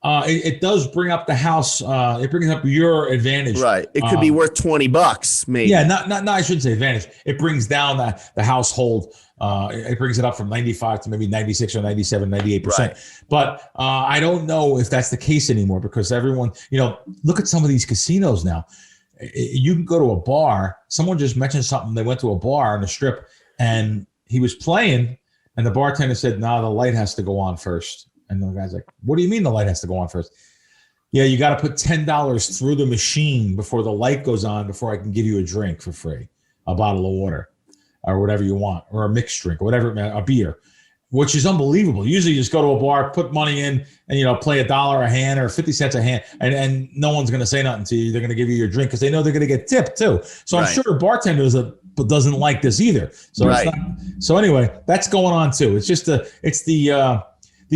it does bring up the house. It brings up your advantage. Right. It could be worth $20, maybe. Yeah. No. I shouldn't say advantage. It brings down the household. It brings it up from 95 to maybe 96 or 97, 98%. Right. But I don't know if that's the case anymore, because everyone, look at some of these casinos now. You can go to a bar. Someone just mentioned something. They went to a bar on the Strip, and he was playing, and the bartender said, "No, the light has to go on first." And the guy's like, "What do you mean the light has to go on first?" "Yeah, you got to put $10 through the machine before the light goes on, before I can give you a drink for free, a bottle of water or whatever you want, or a mixed drink, or whatever, a beer," which is unbelievable. Usually you just go to a bar, put money in, and, play $1 a hand or 50 cents a hand, and no one's going to say nothing to you. They're going to give you your drink because they know they're going to get tipped too. So I'm sure bartender doesn't like this either. So so anyway, that's going on too. It's just the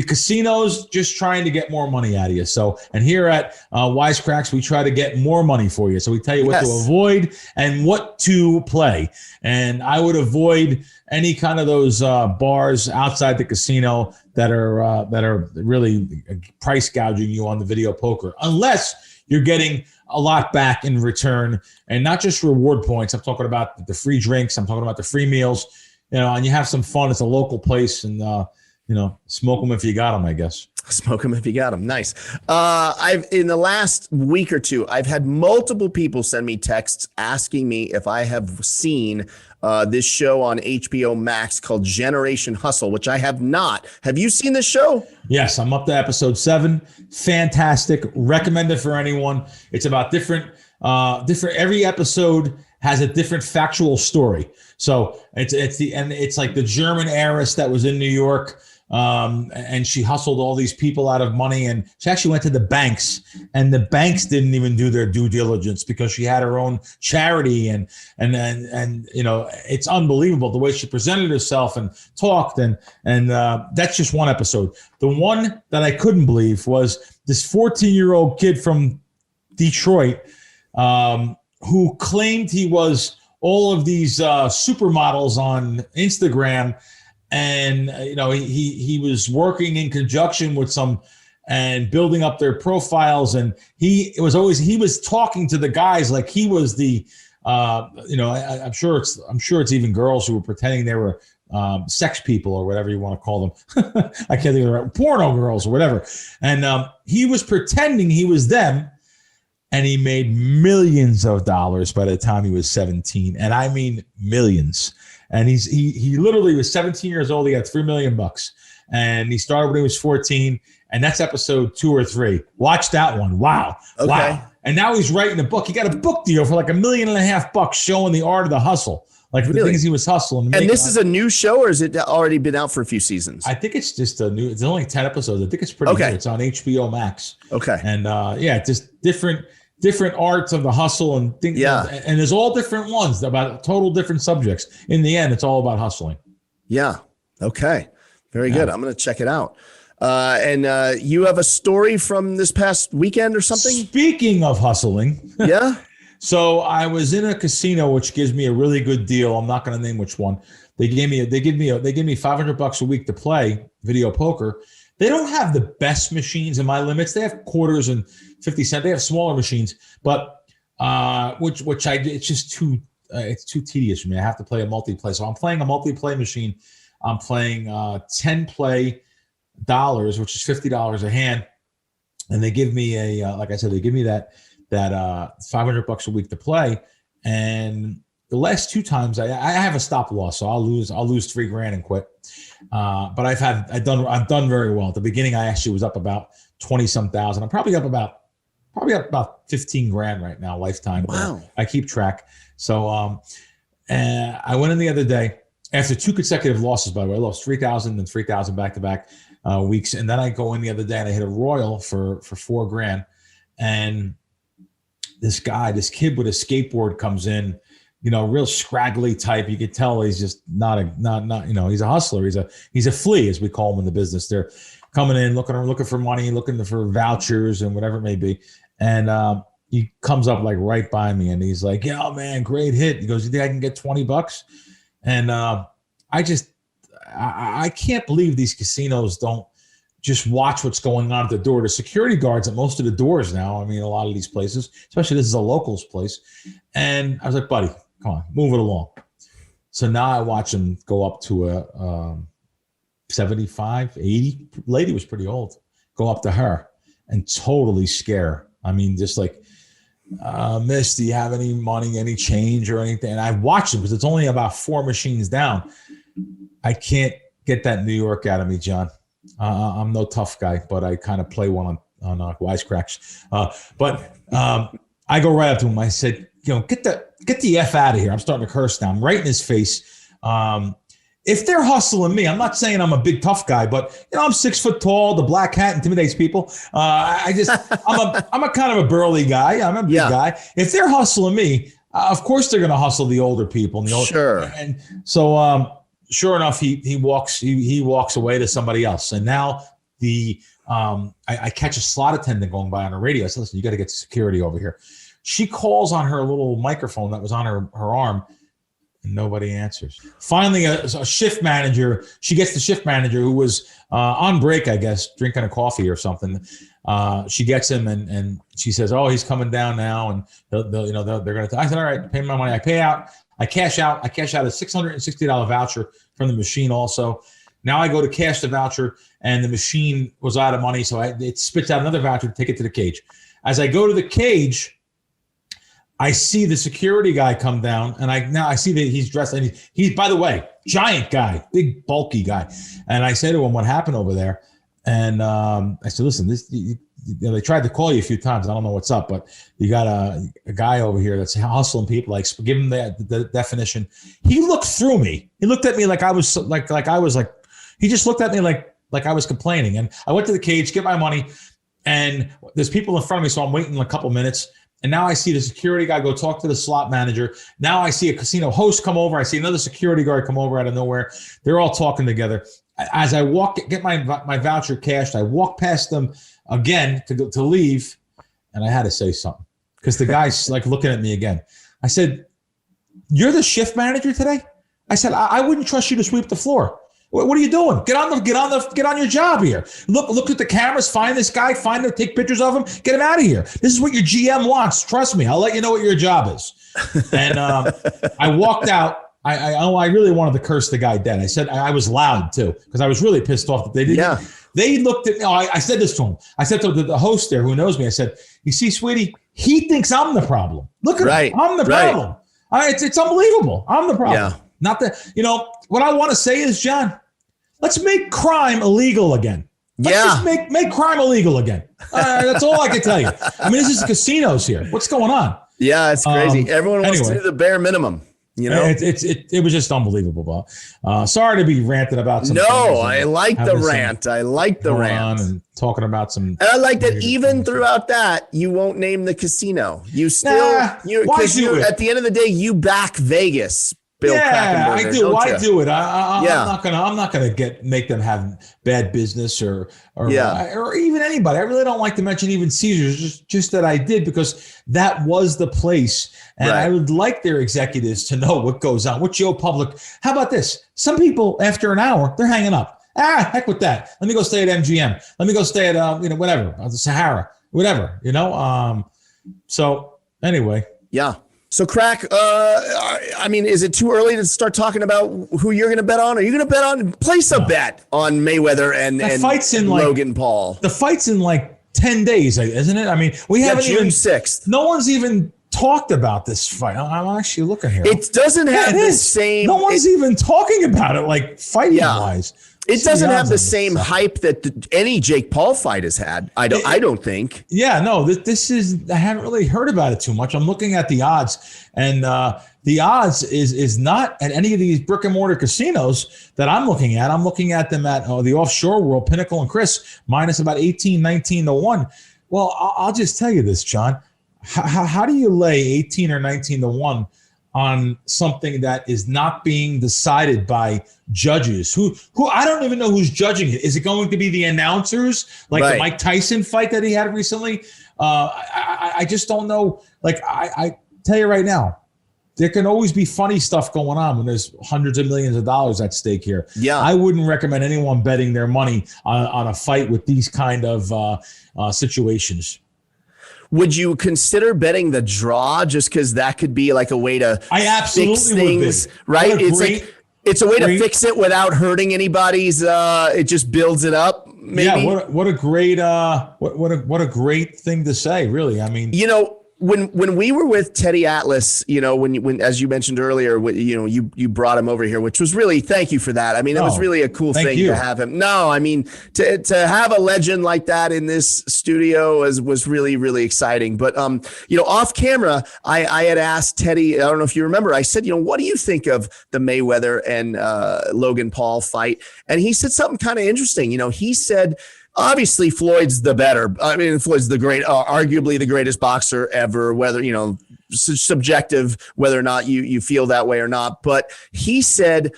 casinos just trying to get more money out of you. So, and here at Wisecracks, we try to get more money for you. So we tell you what to avoid and what to play. And I would avoid any kind of those bars outside the casino that are really price gouging you on the video poker, unless you're getting a lot back in return, and not just reward points. I'm talking about the free drinks. I'm talking about the free meals, and you have some fun. It's a local place, and smoke them if you got them, I guess. Smoke them if you got them. Nice. In the last week or two, I've had multiple people send me texts asking me if I have seen this show on HBO Max called Generation Hustle, which I have not. Have you seen this show? Yes, I'm up to episode 7. Fantastic. Recommend it for anyone. It's about different. Every episode has a different factual story. So it's like the German heiress that was in New York. And she hustled all these people out of money, and she actually went to the banks, and the banks didn't even do their due diligence because she had her own charity, and it's unbelievable the way she presented herself and talked, and that's just one episode. The one that I couldn't believe was this 14-year-old kid from Detroit who claimed he was all of these supermodels on Instagram. And, he was working in conjunction with some and building up their profiles. And he was talking to the guys like he was the, I'm sure it's even girls who were pretending they were sex people or whatever you want to call them. I can't think of the right, porno girls or whatever. And he was pretending he was them. And he made millions of dollars by the time he was 17. And I mean millions. And he literally was 17 years old. He had $3 million, and he started when he was 14. And that's episode 2 or 3. Watch that one. Wow. Okay. Wow. And now he's writing a book. He got a book deal for like $1.5 million showing the art of the hustle. Like the things he was hustling. And this is a new show, or has it already been out for a few seasons? I think it's just it's only 10 episodes. I think it's pretty good. It's on HBO Max. Okay. And just different arts of the hustle and things. Yeah. And there's all different ones about total different subjects. In the end, it's all about hustling. Yeah. Okay. Very good. I'm going to check it out. And you have a story from this past weekend or something? Speaking of hustling. Yeah. So I was in a casino, which gives me a really good deal. I'm not going to name which one. They give me $500 a week to play video poker. They don't have the best machines in my limits. They have quarters and 50 cents. They have smaller machines, but which it's just too tedious for me. I have to play a multi-play. So I'm playing a multi-play machine. I'm playing 10 play dollars, which is $50 a hand, and they give me like I said, they give me that $500 a week to play. And the last two times I have a stop loss, so I'll lose $3,000 and quit. But I've done very well. At the beginning, I actually was up about 20-some thousand. I'm probably up about $15,000 right now, lifetime. Wow. I keep track. So I went in the other day after two consecutive losses, by the way. I lost 3,000 and 3,000 back-to-back weeks. And then I go in the other day and I hit a royal for $4,000. And this kid with a skateboard comes in, real scraggly type. You could tell he's just not he's a hustler. He's a flea, as we call him in the business. They're coming in, looking for money, looking for vouchers and whatever it may be. And he comes up like right by me and he's like, "Yeah, man, great hit." He goes, "You think I can get $20?" And I can't believe these casinos don't just watch what's going on at the door. The security guards at most of the doors now. I mean, a lot of these places, especially this is a locals place. And I was like, "Buddy, come on, move it along." So now I watch him go up to a 75, 80. Lady was pretty old. Go up to her and totally scare her. I mean, just like, "Miss, do you have any money, any change or anything?" And I watched him because it's only about 4 machines down. I can't get that New York out of me, John. I'm no tough guy, but I kind of play one on Wisecracks. But I go right up to him. I said, get the F out of here. I'm starting to curse now. I'm right in his face. If they're hustling me, I'm not saying I'm a big tough guy, but I'm 6 foot tall. The black hat intimidates people. I'm a kind of a burly guy. I'm a big guy. If they're hustling me, of course they're going to hustle the older people. Sure. And so, sure enough, he walks away to somebody else. And now I catch a slot attendant going by on the radio. I said, "Listen, you got to get security over here." She calls on her little microphone that was on her arm, and nobody answers. Finally, a shift manager, she gets the shift manager who was on break, I guess, drinking a coffee or something. She gets him and she says, "Oh, he's coming down now." And they're going to, I said, "All right, pay my money." I pay out. I cash out a $660 voucher from the machine also. Now I go to cash the voucher and the machine was out of money. So it spits out another voucher to take it to the cage. As I go to the cage, I see the security guy come down and I see that he's dressed and he's, by the way, giant guy, big bulky guy. And I say to him, "What happened over there?" And I said, "Listen, they tried to call you a few times. I don't know what's up, but you got a guy over here that's hustling people. Like, give him the definition." He looked through me. He looked at me like I was he just looked at me like I was complaining. And I went to the cage, get my money, and there's people in front of me, so I'm waiting a couple minutes. And now I see the security guy go talk to the slot manager. Now I see a casino host come over. I see another security guard come over out of nowhere. They're all talking together. As I get my voucher cashed, I walk past them again to leave, and I had to say something because the guy's like looking at me again. I said, "You're the shift manager today?" I said, I wouldn't trust you to sweep the floor. What are you doing? Get on your job here. Look at the cameras. Find this guy. Find him. Take pictures of him. Get him out of here. This is what your GM wants. Trust me. I'll let you know what your job is." And I walked out. I really wanted to curse the guy dead. I said I was loud too because I was really pissed off that they didn't. Yeah. They looked at me. I said this to him. I said to the host there who knows me. I said, "You see, sweetie, he thinks I'm the problem. Look at him. I'm the problem. It's unbelievable. I'm the problem." Yeah. Not that, what I want to say is, John, let's make crime illegal again. Let's just make crime illegal again. That's all I can tell you. I mean, this is casinos here. What's going on? Yeah, it's crazy. Everyone wants to do the bare minimum. You know, it was just unbelievable, Bob. Sorry to be ranting about some. No, I like the rant. I like the rant and talking about some. And I like that even throughout that, you won't name the casino. You still, because at the end of the day, you back Vegas. Bill I do. Why do it? I'm not gonna make them have bad business or even anybody. I really don't like to mention even Caesars. Just that I did because that was the place, and I would like their executives to know what goes on. What Joe Public? How about this? Some people after an hour they're hanging up. Heck with that. Let me go stay at MGM. Let me go stay at whatever, the Sahara, whatever. So anyway, yeah. So, Krack, I mean, is it too early to start talking about who you're going to bet on? Are you going to place a bet on Mayweather and Logan Paul? The fight's in like 10 days, isn't it? I mean, we haven't June 6th. No one's even talked about this fight. I'm actually looking here. It doesn't have the same. No one's even talking about it, like fighting wise. It doesn't have the same hype that any Jake Paul fight has had. I don't think. Yeah, no. This is. I haven't really heard about it too much. I'm looking at the odds, and the odds is not at any of these brick and mortar casinos that I'm looking at. I'm looking at them at the offshore world, Pinnacle and Chris, minus about 18, 19 to 1. Well, I'll just tell you this, John. How do you lay 18 or 19 to 1 on something that is not being decided by judges who I don't even know who's judging it? Is it going to be the announcers like the Mike Tyson fight that he had recently? I just don't know. Like I tell you right now, there can always be funny stuff going on when there's hundreds of millions of dollars at stake here. Yeah, I wouldn't recommend anyone betting their money on a fight with these kind of situations. Would you consider betting the draw just because that could be like a way to fix things, right? It's a way to fix it without hurting anybody's. It just builds it up. Maybe. Yeah. What a great what a great thing to say. Really, I mean, when we were with Teddy Atlas, when as you mentioned earlier, you brought him over here, which was really, thank you for that. I mean, it was really a cool thing to have him. No, I mean, to have a legend like that in this studio was really, really exciting. But, off camera, I had asked Teddy, I don't know if you remember, I said, what do you think of the Mayweather and Logan Paul fight? And he said something kind of interesting. He said, obviously, Floyd's the better. I mean, Floyd's the arguably the greatest boxer ever, whether, subjective, whether or not you feel that way or not. But he said,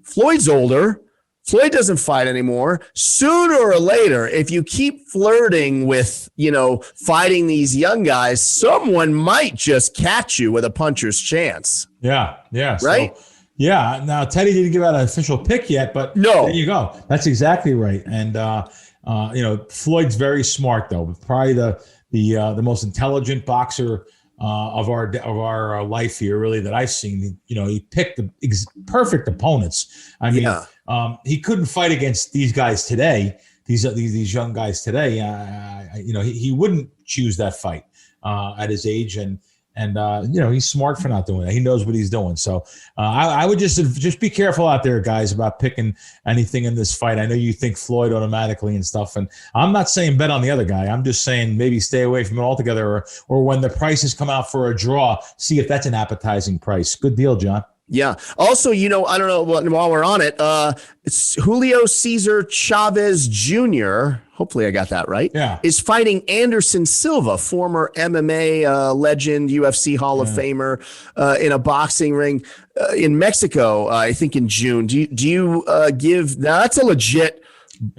Floyd's older. Floyd doesn't fight anymore. Sooner or later, if you keep flirting with, fighting these young guys, someone might just catch you with a puncher's chance. Yeah. Yeah. Right. So, yeah. Now, Teddy didn't give out an official pick yet, but there you go. That's exactly right. And, Floyd's very smart, though. Probably the most intelligent boxer of our life here, really, that I've seen. He picked the perfect opponents. I mean, he couldn't fight against these guys today. These young guys today. He wouldn't choose that fight at his age, and he's smart for not doing that. He knows what he's doing. So I would just be careful out there, guys, about picking anything in this fight. I know you think Floyd automatically and stuff, and I'm not saying bet on the other guy. I'm just saying maybe stay away from it altogether, or when the prices come out for a draw, see if that's an appetizing price. Good deal, John. Yeah. Also, I don't know, while we're on it, it's Julio Cesar Chavez Jr., hopefully I got that right, is fighting Anderson Silva, former MMA legend, UFC Hall of Famer, in a boxing ring in Mexico, I think in June. Do you give – now that's a legit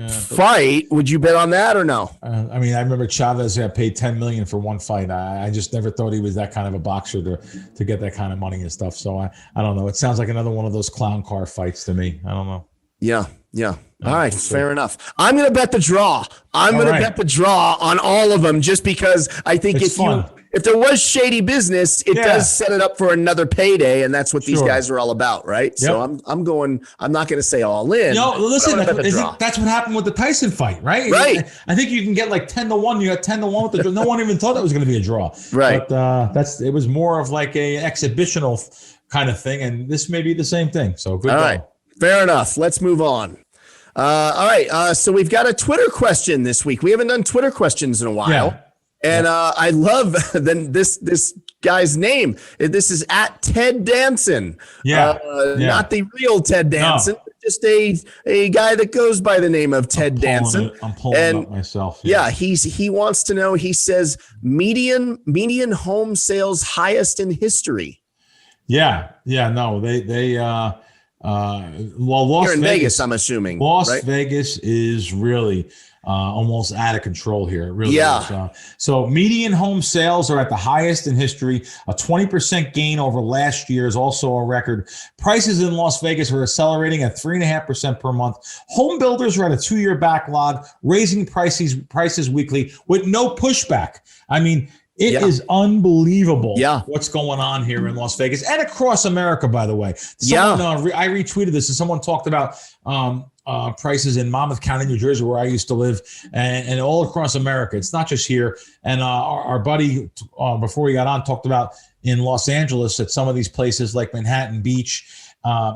fight. Would you bet on that or no? I mean, I remember Chavez got paid $10 million for one fight. I just never thought he was that kind of a boxer to get that kind of money and stuff. So I don't know. It sounds like another one of those clown car fights to me. I don't know. Yeah. All right, fair enough. I'm going to bet the draw. I'm going to bet the draw on all of them just because I think if there was shady business, it does set it up for another payday, and that's what these guys are all about, right? Yep. So I'm not going to say all in. No, listen, that's what happened with the Tyson fight, right? Right. I think you can get like 10 to 1. You got 10 to 1 with the draw. No one even thought that was going to be a draw. Right. But it was more of like a exhibitional kind of thing, and this may be the same thing. So good. All right. Fair enough. Let's move on. All right. So we've got a Twitter question this week. We haven't done Twitter questions in a while. Yeah. And I love this guy's name. This is at Ted Danson. Not the real Ted Danson, but just a guy that goes by the name of Ted Danson. I'm pulling it up myself. Yeah, he wants to know. He says median home sales highest in history. No, they Las Here in Vegas, I'm assuming. Las Vegas is really almost out of control here. It really is. So median home sales are at the highest in history. A 20% gain over last year is also a record. Prices in Las Vegas are accelerating at 3.5% per month. Home builders are at a 2-year backlog, raising prices weekly with no pushback. I mean, it is unbelievable what's going on here in Las Vegas and across America, by the way. I retweeted this, and someone talked about prices in Monmouth County, New Jersey, where I used to live, and all across America. It's not just here. And our buddy, before we got on, talked about in Los Angeles at some of these places like Manhattan Beach,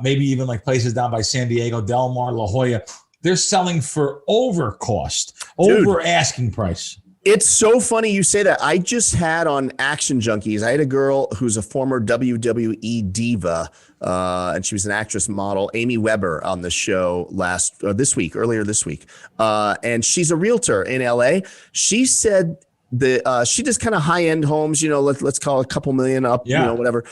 maybe even like places down by San Diego, Del Mar, La Jolla. They're selling for over cost, over asking price. It's so funny you say that. I just had on Action Junkies, I had a girl who's a former WWE diva, and she was an actress model, Amy Weber, on the show earlier this week. And she's a realtor in LA. She said she does kind of high-end homes, let's call it a couple million up, whatever.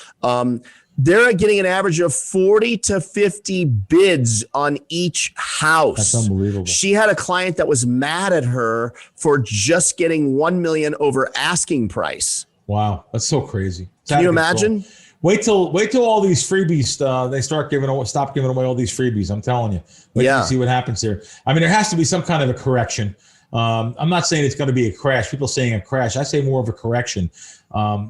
They're getting an average of 40 to 50 bids on each house. That's unbelievable. She had a client that was mad at her for just getting 1 million over asking price. Wow, that's so crazy. Can you imagine? Wait till all these freebies they stop giving away all these freebies. I'm telling you. Wait till you see what happens here. I mean, there has to be some kind of a correction. I'm not saying it's going to be a crash. People saying a crash. I say more of a correction.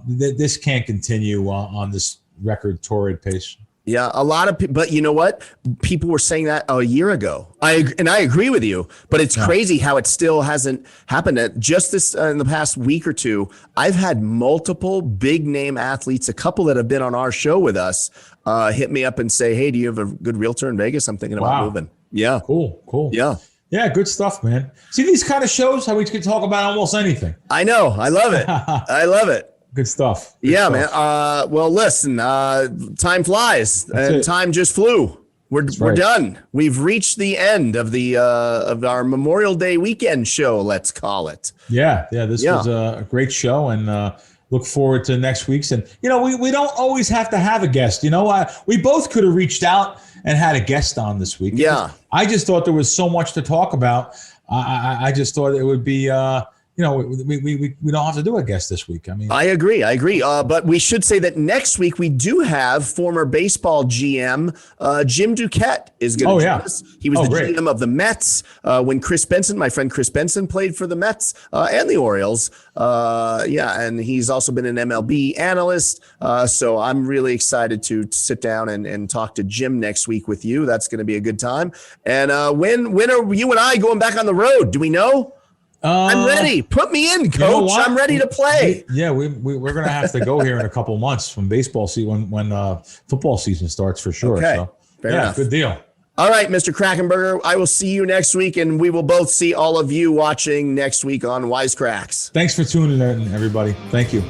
This can't continue on this record torrid pace. Yeah, a lot of people, but you know what? People were saying that a year ago. I agree with you, but it's crazy how it still hasn't happened. Just this in the past week or two, I've had multiple big name athletes, a couple that have been on our show with us, hit me up and say, "Hey, do you have a good realtor in Vegas? I'm thinking about moving." Yeah, cool. Yeah, good stuff, man. See these kind of shows, how we can talk about almost anything. I know, I love it. I love it. Good stuff. Good stuff. Man. Well, listen, time flies. Time just flew. We're done. We've reached the end of of our Memorial Day weekend show, let's call it. Yeah. This was a great show, and look forward to next week's. And, we don't always have to have a guest. We both could have reached out and had a guest on this week. Yeah. I just thought there was so much to talk about. I just thought it would be we don't have to do a guest this week. I mean, I agree. But we should say that next week we do have former baseball GM Jim Duquette is going to join us. He was the GM of the Mets when my friend Chris Benson played for the Mets and the Orioles. And he's also been an MLB analyst. So I'm really excited to sit down and talk to Jim next week with you. That's going to be a good time. And when are you and I going back on the road? Do we know? I'm ready. Put me in, coach. I'm ready to play. We're going to have to go here in a couple months from baseball season when football season starts for sure. Okay. So, Fair enough. Good deal. All right, Mr. Krackenberger, I will see you next week, and we will both see all of you watching next week on Wisecracks. Thanks for tuning in, everybody. Thank you.